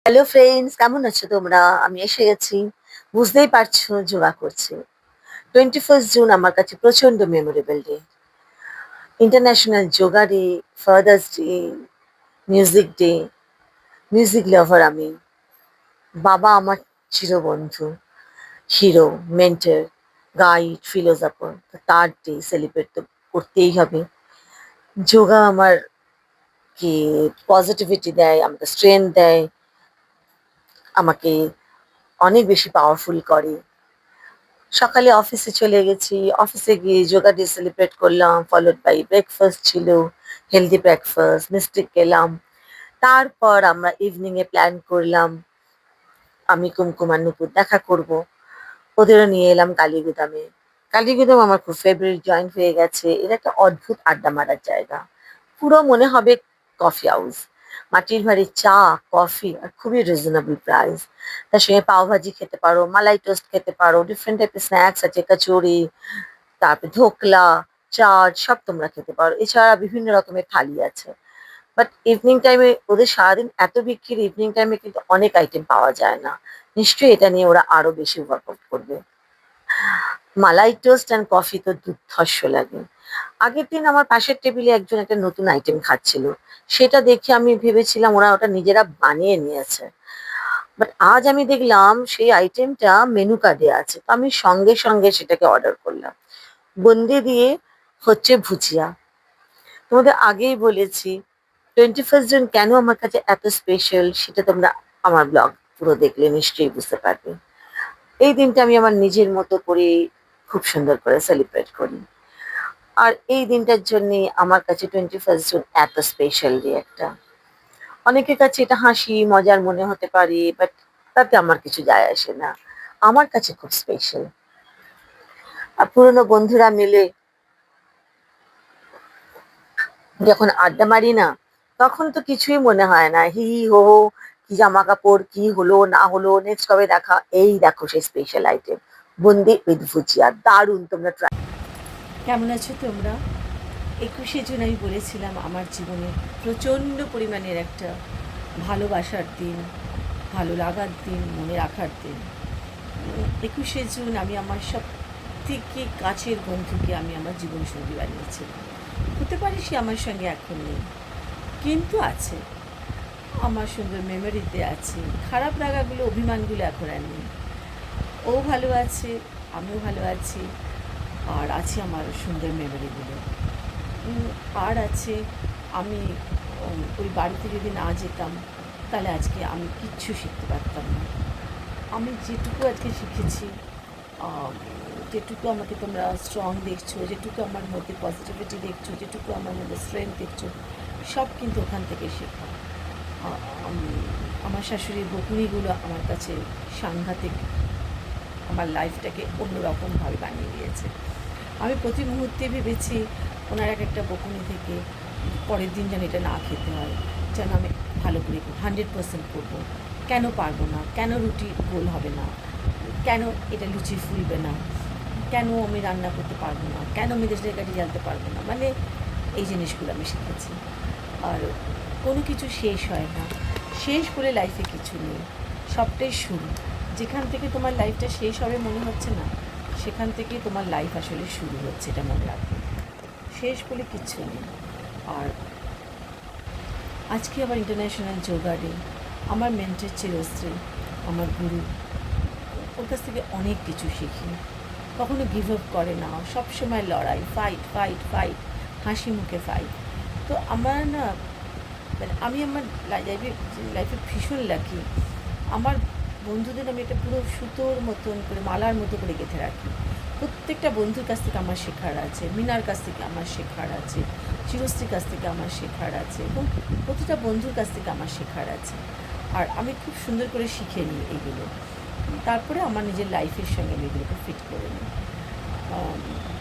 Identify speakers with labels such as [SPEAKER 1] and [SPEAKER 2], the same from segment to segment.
[SPEAKER 1] Hello friends, কেমন আছো তোমরা? আমি এসে গেছি। বুঝতেই পারছো যোগা করছি। 21st জুন আমার কাছে প্রচন্ড memorable day. International yoga day, father's day, music day. Music lover আমি। বাবা আমার চিরবন্ধু, হিরো, মেন্টর, গাইড, ফিলোসফার। তার ডে সেলিব্রেট তো করতেই হবে। যোগা আমাকে পজিটিভিটি দেয়, আমাকে স্ট্রেংথ দেয়, আমাকে অনেক বেশি পাওয়ারফুল করে। সকালে অফিসে চলে গেছি। অফিসে গিয়ে যোগা ডে সেলিব্রেট করলাম। ফলোড বাই ব্রেকফাস্ট ছিল, হেলদি ব্রেকফাস্ট, মিষ্টি খেলাম। তারপর আমরা ইভিনিং এ প্ল্যান করলাম আমি কুমকুম আর নুপুর দেখা করব। ওদেরও নিয়ে এলাম কালীগুদামে। কালীগুদাম আমার খুব ফেভারিট জয়েন্ট হয়ে গেছে। এটা একটা অদ্ভুত আড্ডা মারার জায়গা। পুরো মনে হবে কফি হাউস। মাটির ভাঁড়ে চা, কফি আর খুবই রিজনেবল প্রাইস। তার সঙ্গে পাওভাজি খেতে পারো, মালাই টোস্ট খেতে পারো, ডিফারেন্ট টাইপের স্ন্যাক্স আছে, কচুরি, তারপরে ধোকলা, চাট সব তোমরা খেতে পারো। এছাড়া বিভিন্ন রকমের থালি আছে। বাট ইভনিং টাইমে ওদের সারাদিন এত বিক্রি, ইভনিং টাইমে কিন্তু অনেক আইটেম পাওয়া যায় না। নিশ্চয়ই এটা নিয়ে ওরা আরো বেশি ওয়ার্কআউট করবে। মালাই টোস্ট অ্যান্ড কফি তো দুর্ধর্ষ লাগে। আগের দিন আমার পাশের টেবিলে একজন একটা নতুন আইটেম খাচ্ছিল। সেটা দেখে আমি ভেবেছিলাম ওরা ওটা নিজেরা বানিয়ে নিয়েছে। বাট আজ আমি দেখলাম সেই আইটেমটা মেনু কার্ডে আছে। তো আমি সঙ্গে সঙ্গে সেটাকে অর্ডার করলাম। বুন্দি দিয়ে হচ্ছে ভুজিয়া। তোমাদের আগেই বলেছি 21st জুন কেন আমার কাছে এত স্পেশাল, সেটা তোমরা আমার ব্লগ পুরো দেখলে নিশ্চয়ই বুঝতে পারবে। এই দিনটা আমি আমার নিজের মতো করে খুব সুন্দর করে সেলিব্রেট করি। আর এই দিনটার জন্য আমার কাছে 21st জুন এত স্পেশাল ডে একটা। অনেকের কাছে এটা হাসি মজার মনে হতে পারে, বাট তাতে আমার কিছু যায় আসে না। আমার কাছে খুব স্পেশাল। আর পুরনো বন্ধুরা মিলে যখন আড্ডা মারি না, তখন তো কিছুই মনে হয় না। হি হি হো হো, কি জামা কাপড়, কি হলো না হলো, নেক্সট কবে দেখা। এই দেখো সেই স্পেশাল আইটেম বুন্দি উইথ ভুজিয়া, দারুণ, তোমরা ট্রাই।
[SPEAKER 2] কেমন আছো তোমরা? 21শে জুন আমি বলেছিলাম আমার জীবনে প্রচণ্ড পরিমাণের একটা ভালোবাসার দিন, ভালো লাগার দিন, মনে রাখার দিন। 21শে জুন আমি আমার সব থেকে কাছের বন্ধুকে আমি আমার জীবনসঙ্গী বানিয়েছিলাম। হতে পারে সে আমার সঙ্গে এখন নেই, কিন্তু আছে, আমার সুন্দর মেমোরিতে আছে। খারাপ লাগাগুলো, অভিমানগুলো এখন আর নেই। ও ভালো আছে, আমিও ভালো আছি, আর আছে আমার সুন্দর মেমোরিগুলো। আর আছে, আমি ওই বাড়িতে যদি না যেতাম তাহলে আজকে আমি কিচ্ছু শিখতে পারতাম না। আমি যেটুকু আজকে শিখেছি, আহ, যেটুকু আমাকে তোমরা স্ট্রং দেখছো, যেটুকু আমার মধ্যে পজিটিভিটি দেখছো, যেটুকু আমার মধ্যে স্ট্রেংথ দেখছো, সব কিন্তু ওখান থেকে শেখা। আমার শাশুড়ির বকুনিগুলো আমার কাছে সাংঘাতিক, আমার লাইফটাকে অন্যরকমভাবে বানিয়ে দিয়েছে। আমি প্রতি মুহূর্তে ভেবেছি ওনার এক একটা বকুনি থেকে পরের দিন যেন এটা না খেতে হয়, যেন আমি ভালো করে 100% করবো। কেন পারবো না, কেন রুটি গোল হবে না, কেন এটা লুচি ফুলবে না, কেন আমি রান্না করতে পারবো না, কেন মেয়েদের জায়গাটি জ্বালতে পারবো না, মানে এই জিনিসগুলো আমি শিখেছি। আর কোনো কিছু শেষ হয় না, শেষ বলে লাইফে কিছু নেই, সবটাই শুরু। যেখান থেকে তোমার লাইফটা শেষ হবে মনে হচ্ছে না, সেখান থেকে তোমার লাইফ আসলে শুরু হচ্ছে, এটা মনে রাখবে। শেষ বলে কিচ্ছু নেই। আর আজকে আবার ইন্টারন্যাশনাল যোগা ডে। আমার মেন্টর চিরশ্রী, আমার গুরু, ওর কাছ থেকে অনেক কিছু শিখি। কখনো গিভ আপ করে না, সবসময় লড়াই, ফাইট ফাইট ফাইট, হাসি মুখে ফাইট। তো আমার না, মানে আমি আমার লাইফে ভীষণ লাকি। আমার বন্ধুদের আমি একটা পুরো সুতোর মতন করে, মালার মতো করে গেঁথে রাখি। প্রত্যেকটা বন্ধুর কাছ থেকে আমার শেখার আছে, মিনার কাছ থেকে আমার শেখার আছে, চিরশ্রীর কাছ থেকে আমার শেখার আছে, এবং প্রতিটা বন্ধুর কাছ থেকে আমার শেখার আছে। আর আমি খুব সুন্দর করে শিখে নিই এগুলো, তারপরে আমার নিজের লাইফের সঙ্গে আমি এগুলোকে ফিট করে নিই।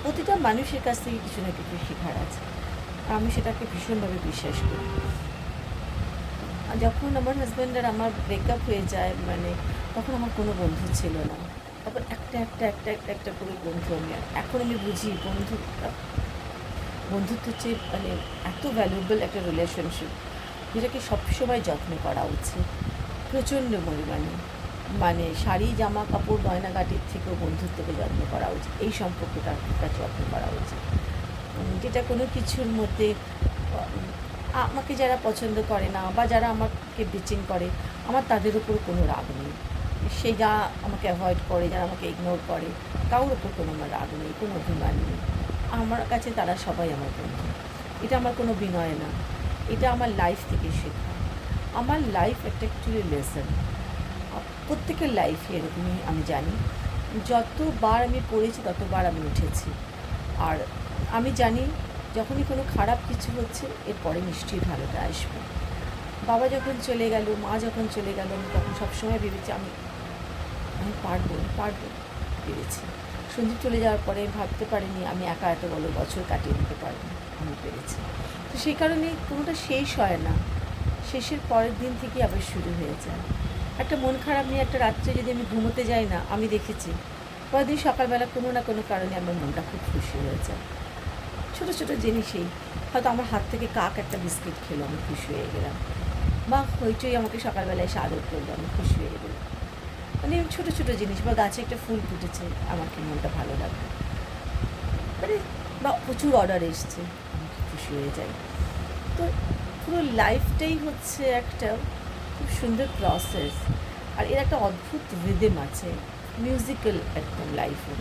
[SPEAKER 2] প্রতিটা মানুষের কাছ থেকে কিছু না কিছু শেখার আছে, আমি সেটাকে ভীষণভাবে বিশ্বাস করি। যখন আমার হাজব্যান্ড আর আমার ব্রেকআপ হয়ে যায়, মানে তখন আমার কোনো বন্ধু ছিল না। তারপর একটা একটা একটা একটা একটা করে বন্ধু আমি, এখন আমি বুঝি বন্ধুত্ব হচ্ছে এত ভ্যালুয়েবল একটা রিলেশনশিপ, যেটাকে সবসময় যত্ন করা উচিত। প্রচণ্ড পরিমাণে, মানে শাড়ি জামা কাপড় গয়নাগাটির থেকেও বন্ধুত্বকে যত্ন করা উচিত, এই সম্পর্কটাকে যত্ন করা উচিত। যেটা কোনো কিছুর মধ্যে আমাকে যারা পছন্দ করে না বা যারা আমাকে বিচিং করে, আমার তাদের উপর কোনো রাগ নেই। সে যা আমাকে অ্যাভয়েড করে, যারা আমাকে ইগনোর করে, কারোর ওপর কোনো আমার রাগ নেই, কোনো অভিমান নেই। আমার কাছে তারা সবাই আমার বন্ধু। এটা আমার কোনো বিনয় না, এটা আমার লাইফ থেকে শেখা। আমার লাইফ একটা অ্যাকচুয়ালি লেসন। প্রত্যেকের লাইফে এরকমই আমি জানি। যতবার আমি পড়েছি ততবার আমি উঠেছি। আর আমি জানি যখনই কোনো খারাপ কিছু হচ্ছে এরপরে নিশ্চয়ই ভালোটা আসবে। বাবা যখন চলে গেল, মা যখন চলে গেল, আমি তখন সবসময় ভেবেছি আমি আমি পারবো পেরেছি। সঞ্জীব চলে যাওয়ার পরে ভাবতে পারিনি আমি একা এত বড় বছর কাটিয়ে দিতে পারবো, আমি পেরেছি। তো সেই কারণে কোনোটা শেষ হয় না, শেষের পরের দিন থেকেই আবার শুরু হয়ে যায়। একটা মন খারাপ নিয়ে একটা রাত্রে যদি আমি ঘুমোতে যাই না, আমি দেখেছি পরের দিন সকালবেলা কোনো না কোনো কারণে আমার মনটা খুব খুশি হয়ে যায়। ছোটো ছোটো জিনিসেই, হয়তো আমার হাত থেকে কাক একটা বিস্কিট খেলো, আমি খুশি হয়ে গেলাম, বা হইচই আমাকে সকালবেলা এসে আদর করলো, আমি খুশি হয়ে গেলাম। মানে ছোটো ছোটো জিনিস, বা গাছে একটা ফুল ফুটেছে, আমাকে মনটা ভালো লাগবে, মানে বা প্রচুর অর্ডার এসছে, আমি খুব খুশি হয়ে যাই। তো পুরো লাইফটাই হচ্ছে একটা খুব সুন্দর প্রসেস। আর এর একটা অদ্ভুত রিদেম আছে, মিউজিক্যাল একদম লাইফে।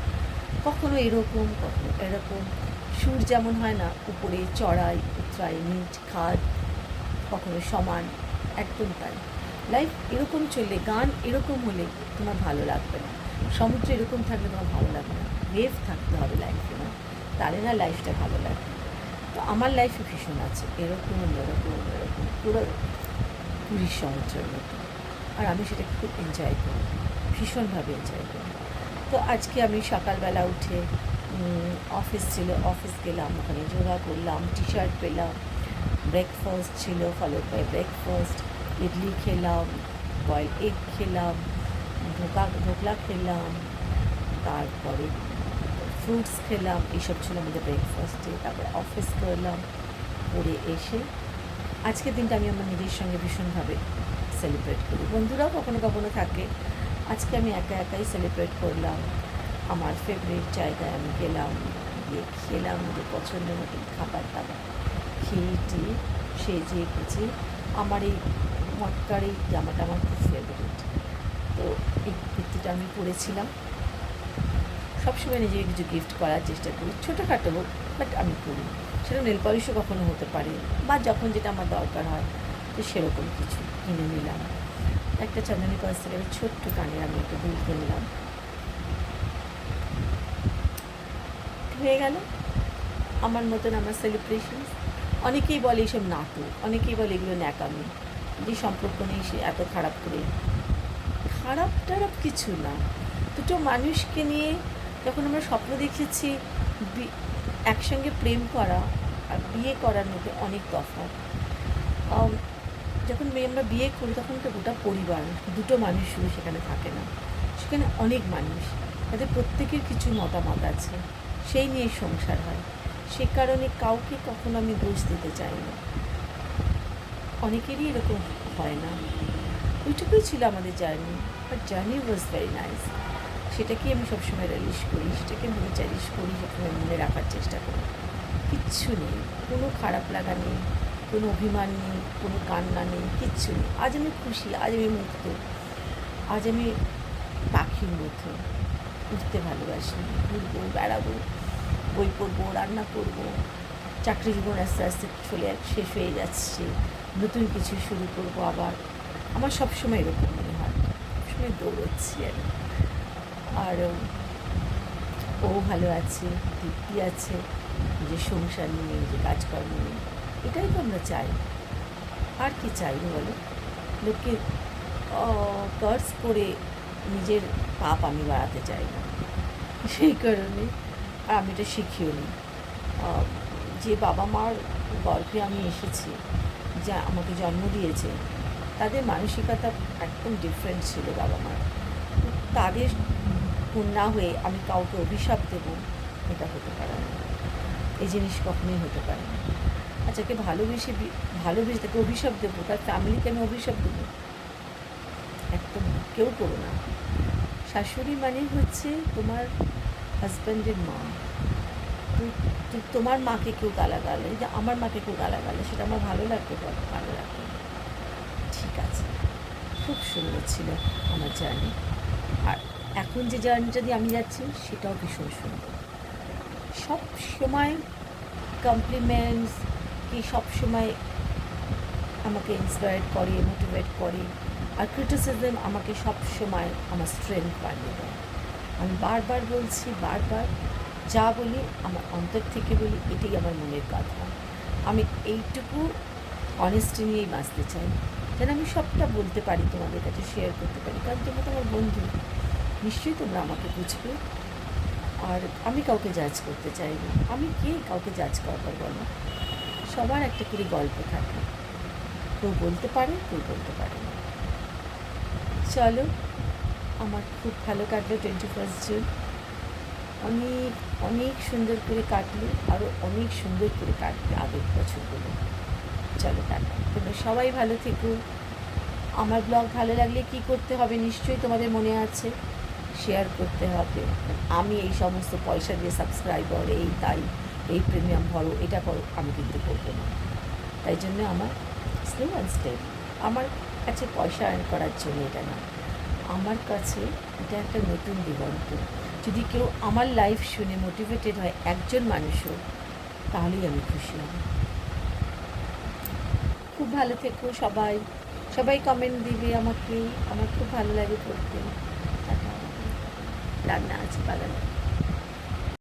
[SPEAKER 2] কখনো এরকম, কখনো এরকম। সুর যেমন হয় না, উপরে চড়াই উতরাই নিট খাদ, কখনো সমান, একদম তাই। লাইফ এরকম চললে, গান এরকম হলে তোমার ভালো লাগবে না, সমুদ্র এরকম থাকলে তোমার ভালো লাগবে না, ওয়েভ থাকতে হবে লাইফে, না তাহলে না লাইফটা ভালো লাগবে। তো আমার লাইফে ভীষণ আছে এরকম এরকম এরকম, পুরো পুরীর সমুদ্রের মতো। আর আমি সেটাকে খুব এনজয় করি, ভীষণভাবে এনজয় করি। তো আজকে আমি সকালবেলা উঠে অফিস ছিল, অফিস গেলাম, ওখানে যোগা করলাম, টি শার্ট পেলাম, ব্রেকফাস্ট ছিল, ফলো বাই ব্রেকফাস্ট, ইডলি খেলাম, বয়েল এগ খেলাম, ঢোকলা খেলাম, তারপরে ফ্রুটস খেলাম, এইসব ছিল আমাদের ব্রেকফাস্টে। তারপরে অফিস করলাম, করে এসে আজকের দিনটা আমি আমার নিজের সঙ্গে ভীষণভাবে সেলিব্রেট করি। বন্ধুরাও কখনো কখনো থাকে, আজকে আমি একা একাই সেলিব্রেট করলাম। আমার ফেভারিট জায়গায় আমি গেলাম, গিয়ে খেলাম নিজের পছন্দের মতন খাবার দাবার, খেয়ে টিয়ে সেজে গুজে। আমার এই মটকার এই জামাটা আমার খুব ফেভারিট, তো এই কুর্তিটা আমি পরেছিলাম। সবসময় নিজেকে কিছু গিফট করার চেষ্টা করি, ছোটোখাটো হোক, বাট আমি করি। সেটা নেল পলিশও কখনো হতে পারে, বা যখন যেটা আমার দরকার হয় তো সেরকম কিছু কিনে নিলাম। একটা চন্দনী পার্স থেকে আমি ছোট্ট কানের আমি একটা দুল কিনলাম, হয়ে গেল আমার মতন আমার সেলিব্রেশন। অনেকেই বলে এইসব নাটক, অনেকেই বলে এগুলো ন্যাকামি, যে সম্পর্ক নেই সে এত খারাপ করে। খারাপ টারাপ কিছু না, দুটো মানুষকে নিয়ে যখন আমরা স্বপ্ন দেখেছি, একসঙ্গে প্রেম করা আর বিয়ে করার মধ্যে অনেক তফাৎ। যখন আমরা বিয়ে করি তখন তো গোটা পরিবার, দুটো মানুষ শুধু সেখানে থাকে না, সেখানে অনেক মানুষ, তাদের প্রত্যেকের কিছু মতামত আছে, সেই নিয়ে সংসার হয়। সে কারণে কাউকে কখনো আমি দোষ দিতে চাই না, অনেকেরই এরকম হয় না। ওইটুকুই ছিল আমাদের journey, but journey was very nice. সেটাকে আমি সবসময় রিলিশ করি, সেটাকে আমি চ্যারিশ করি, সবসময় মনে রাখার চেষ্টা করি। কিচ্ছু নেই, কোনো খারাপ লাগা নেই, কোনো অভিমান নেই, কোনো কান্না নেই, কিচ্ছু নেই। আজ আমি খুশি, আজ আমি মুক্ত, আজ আমি পাখির মতো উঠতে ভালোবাসি, ঘুরবো, বেড়াবো, বই পড়বো, রান্না করবো। চাকরি জীবন আস্তে আস্তে শেষ হয়ে যাচ্ছে, নতুন কিছু শুরু করবো আবার। আমার সবসময় এরকম মনে হয়, সবসময় দৌড়চ্ছি আমি। আর ও ভালো আছে, দীপ্তি আছে, নিজের সংসার নিয়ে, নিজের কাজকর্ম নিয়ে, এটাই তো আমরা চাই। আর কি চাই বলো? লোককে কার্স করে নিজের পাপ আমি বাড়াতে চাই না, সেই কারণে। আর আমি এটা শিখিও নি। যে বাবা মার গর্ভে আমি এসেছি, যা আমাকে জন্ম দিয়েছে, তাদের মানসিকতা একদম ডিফারেন্ট ছিল বাবা মার। তাদের কন্যা হয়ে আমি কাউকে অভিশাপ দেবো, এটা হতে পারে না, এই জিনিস কখনোই হতে পারে না। আচ্ছা, কে ভালোবেসে তাকে অভিশাপ দেবো, তার ফ্যামিলিকে আমি অভিশাপ দেবো, কেউ করো না। শাশুড়ি মানে হচ্ছে তোমার হাজব্যান্ডের মা। তোমার মাকে কেউ গালাগালে, যে আমার মাকে কেউ গালাগালে, সেটা আমার ভালো লাগবে? বলো, ভালো লাগবে না। ঠিক আছে, খুব সুন্দর ছিল আমার জার্নি। আর এখন যে জার্নিটা দিয়ে আমি যাচ্ছি সেটাও ভীষণ সুন্দর। সব সময় কমপ্লিমেন্টস কি সব সময় আমাকে ইন্সপায়ার করে, মোটিভেট করে, আর ক্রিটিসিজম আমাকে সব সময় আমার স্ট্রেংথ বাড়িয়ে দেয়। আমি বারবার বলছি, বারবার যা বলি আমার অন্তর থেকে বলি, এটাই আমার মনের কথা। আমি এইটুকু অনেস্টি নিয়েই বাঁচতে চাই, যেন আমি সবটা বলতে পারি, তোমাদের কাছে শেয়ার করতে পারি, কারণ তোমরা তো আমার বন্ধু, নিশ্চয়ই তোমরা আমাকে বুঝবে। আর আমি কাউকে জাজ করতে চাই না। আমি কে কাউকে জাজ করবার বলো? সবার একটা করে গল্প থাকে, কেউ বলতে পারে, কেউ বলতে পারে না। চলো, আমার খুব ভালো কাটলো 21 জুন। অনেক অনেক সুন্দর করে কাটলো, আরও অনেক সুন্দর করে কাটবে আগের বছরগুলো। চলো টাটা, তোমরা সবাই ভালো থেকো। আমার ব্লগ ভালো লাগলে কি করতে হবে নিশ্চয়ই তোমাদের মনে আছে, শেয়ার করতে হবে। আমি এই সমস্ত পয়সা দিয়ে সাবস্ক্রাইবার, এই তাই, এই প্রিমিয়াম ভরো, এটা করো, আমি কিন্তু করবো না। তাই জন্য আমার স্লো অ্যান্ড স্টেপ। আমার কাছে পয়সা আর্ন করার জন্য এটা না, আমার কাছে এটা একটা নতুন দিগন্ত। যদি কেউ আমার লাইফ শুনে মোটিভেটেড হয়, একজন মানুষও, তাহলেই আমি খুশি হব। খুব ভালো থেকো সবাই, সবাই কমেন্ট দিবে আমাকে, আমার খুব ভালো লাগে পড়তে। রান্না আছে বাগানে।